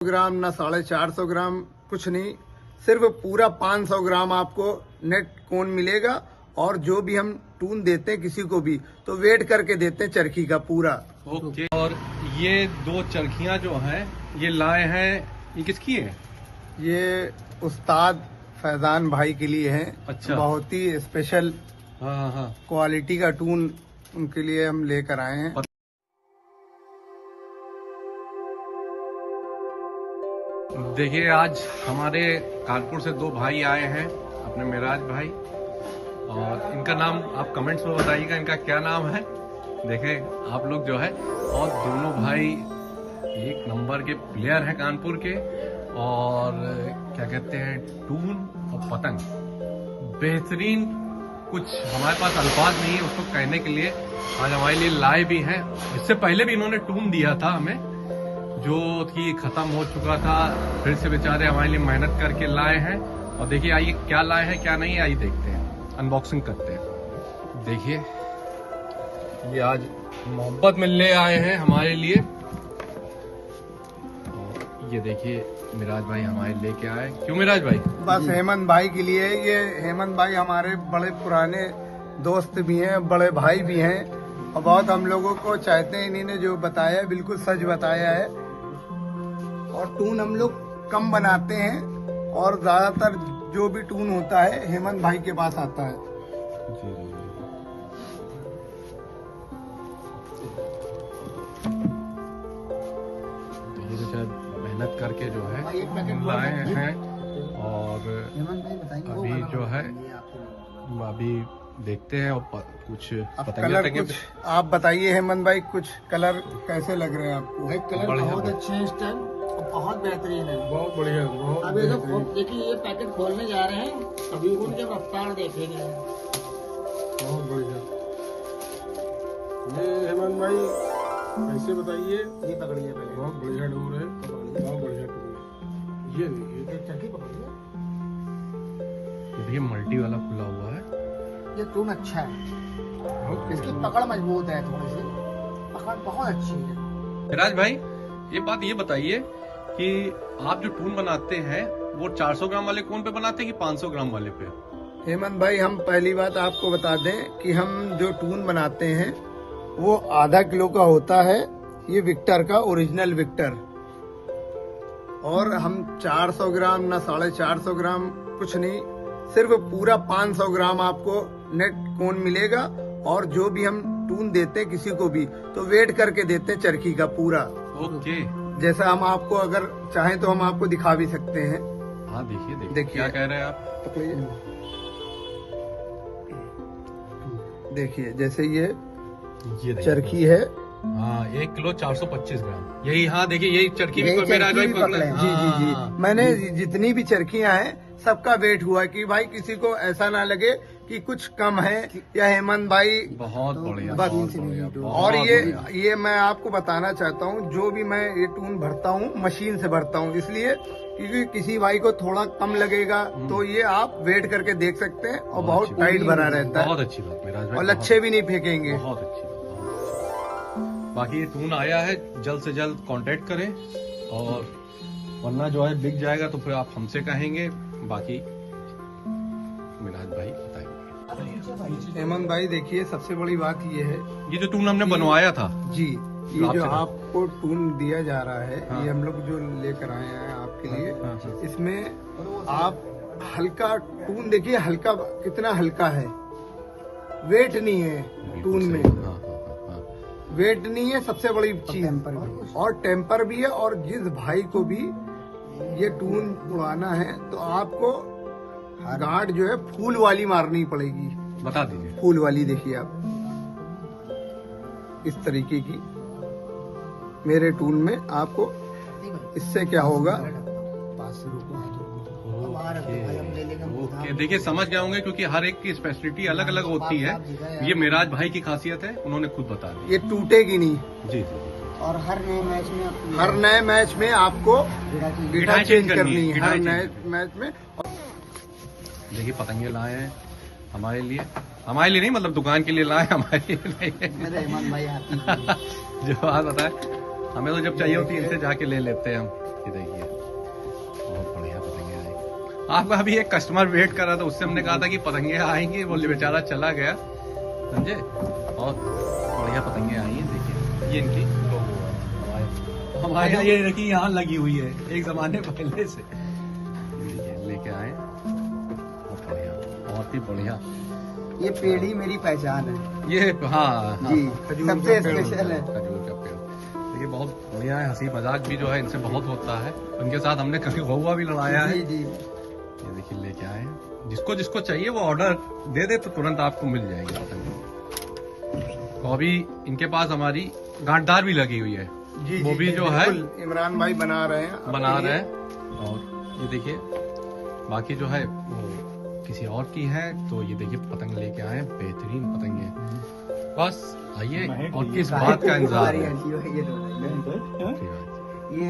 ग्राम ना 450 ग्राम, कुछ नहीं, सिर्फ पूरा 500 ग्राम आपको नेट कोन मिलेगा। और जो भी हम टून देते हैं किसी को भी तो वेट करके देते हैं चरखी का पूरा। ओके। और ये 2 चरखियां जो हैं ये लाए हैं, ये किसकी है? ये उस्ताद फैजान भाई के लिए है। अच्छा। बहुत ही स्पेशल हाँ। क्वालिटी का टून उनके लिए हम लेकर आए हैं। देखिए आज हमारे कानपुर से 2 भाई आए हैं, अपने मेराज भाई, और इनका नाम आप कमेंट्स में बताइएगा इनका क्या नाम है। देखें आप लोग जो है, और दोनों भाई एक नंबर के प्लेयर हैं कानपुर के, और क्या कहते हैं, टून और पतंग बेहतरीन, कुछ हमारे पास अल्फाज नहीं है उसको कहने के लिए। आज हमारे लिए लाए भी हैं। इससे पहले भी इन्होंने टून दिया था हमें, जो कि खत्म हो चुका था, फिर से बेचारे हमारे लिए मेहनत करके लाए हैं। और देखिए आइए क्या लाए हैं क्या नहीं, आइए देखते हैं, अनबॉक्सिंग करते हैं। देखिए ये आज मोहब्बत में ले आए हैं हमारे लिए। और ये देखिए मिराज भाई हमारे लेके आए। क्यों मिराज भाई? बस हेमंत भाई के लिए। ये हेमंत भाई हमारे बड़े पुराने दोस्त भी हैं, बड़े भाई भी हैं, और बहुत हम लोगों को चाहते हैं। इन्हीं ने जो बताया बिल्कुल सच बताया है। और टून हम लोग कम बनाते हैं, और ज्यादातर जो भी टून होता है हेमंत भाई के पास आता है। तो ये तो शायद मेहनत करके जो है लाए हैं। और अभी जो है अभी देखते हैं, और कुछ कलर कुछ आप बताइए हेमंत भाई, कुछ कलर कैसे लग रहे हैं आपको? भाई कलर बहुत अच्छे हैं इस टाइम, बहुत बेहतरीन है, बहुत बढ़िया। अभी तो देखिए ये पैकेट खोलने जा रहे हैं, अभी उनके रफ्तार देखेंगे। बहुत बढ़िया। ये हेमंत भाई कैसे बताइए? ये पकड़िए पहले। बहुत बढ़िया डोर है, बहुत बढ़िया टूर। ये देखिए चरखी पकड़िए। देखिए मल्टी वाला खुला हुआ है। ये टून अच्छा है, इसकी पकड़ मजबूत है, थोड़ी सी पकड़ बहुत अच्छी है। मिराज भाई ये बात ये बताइए कि आप जो टून बनाते हैं वो 400 ग्राम वाले कोन पे बनाते हैं कि 500 ग्राम वाले पे? हेमंत भाई हम पहली बात आपको बता दें कि हम जो टून बनाते हैं वो आधा किलो का होता है, ये विक्टर का ओरिजिनल विक्टर। और हम 400 ग्राम ना 450 ग्राम, कुछ नहीं, सिर्फ पूरा 500 ग्राम आपको नेट कोन मिलेगा। और जो भी हम टून देते हैं किसी को भी तो वेट करके देते हैं चरखी का पूरा। ओके। जैसा हम आपको अगर चाहें तो हम आपको दिखा भी सकते हैं। हाँ देखिए क्या कह रहे हैं आप? देखिए जैसे ये चरखी है। हाँ 1 किलो 425 ग्राम यही। हाँ देखिए यही चरखी भी मेरा जी जी। मैंने जितनी भी चरखियां हैं सबका वेट हुआ कि भाई किसी को ऐसा ना लगे कि कुछ कम है या हेमंत भाई। बहुत बढ़िया, बस। बहुत बढ़िया। और ये मैं आपको बताना चाहता हूँ, जो भी मैं ये टून भरता हूँ मशीन से भरता हूँ, इसलिए क्योंकि किसी भाई को थोड़ा कम लगेगा तो ये आप वेट करके देख सकते हैं। और बहुत टाइट भरा रहता है। बहुत अच्छी बात मिराज भाई, और लच्छे भी नहीं फेंकेंगे। बहुत अच्छी बात। बाकी ये टून आया है, जल्द से जल्द कांटेक्ट करें, और वरना जो है बिक जाएगा तो फिर आप हमसे कहेंगे। बाकी मिराज भाई बताएंगे। हेमंत भाई देखिए सबसे बड़ी बात ये है, ये जो टून हमने बनवाया था जी, ये जो आपसे आपको टून दिया जा रहा है, हाँ। ये हम लोग जो लेकर आए हैं आपके लिए। हाँ। इसमें आप हल्का टून देखिए, हल्का कितना हल्का है, वेट नहीं है टून में, वेट नहीं है, सबसे बड़ी चीज। और टेम्पर भी है। और जिस भाई को भी ये टून उड़ाना है तो आपको गांठ जो है फूल वाली मारनी पड़ेगी। बता दीजिए। फूल वाली देखिए आप, इस तरीके की मेरे टून में आपको। इससे क्या होगा, ओके देखिए समझ गए होंगे, क्योंकि हर एक की स्पेशलिटी अलग अलग होती है। ये मेराज भाई की खासियत है, उन्होंने खुद बता दी। ये टूटेगी नहीं। जी। और हर नए मैच में आपको गीढ़ा चेंज करनी है, हर नए मैच में। देखिए पतंगे लाए हैं हमारे लिए नहीं, मतलब दुकान के लिए लाए हमारे लिए नहीं। मेरे हेमंत भाई जो बात बताए, हमें तो जब चाहिए होती है इनसे जाके ले लेते हैं हम। ये देखिए बहुत बढ़िया पतंगे आए। आपका अभी एक कस्टमर वेट कर रहा था, उससे हमने कहा था कि पतंगे आएंगे, वो बेचारा चला गया, समझे। और बढ़िया पतंगे आई हैं, देखिए ये इनकी लोगो है। हमारे यहाँ ये देखिए यहाँ लगी हुई है एक जमाने पहले से, देखिए लेके आए, बहुत बढ़िया, बहुत ही बढ़िया। ये पेड़ ही मेरी पहचान है ये हाँ जी, खजूर सबसे का पेड़ स्पेशल है। खजूर का पेड़, देखिए बहुत बढ़िया है। हंसी मजाक भी जो है इनसे बहुत होता है, उनके साथ हमने कभी कौवा भी लड़ाया है। जी जी। ये देखिए लेके आए हैं, जिसको जिसको चाहिए वो ऑर्डर दे दे तो तुरंत आपको मिल जाएगी पतंग। और अभी इनके पास हमारी गांठदार भी लगी हुई है, जी वो जी, भी जी, जो है बिल्कुल इमरान भाई बना रहे हैं बना अपने रहे लिए। हैं। और ये देखिए बाकी जो है वो किसी और की है, तो ये देखिए पतंग लेके आए हैं, बेहतरीन पतंग है। बस आइए और किस बात का इंतजार है। ये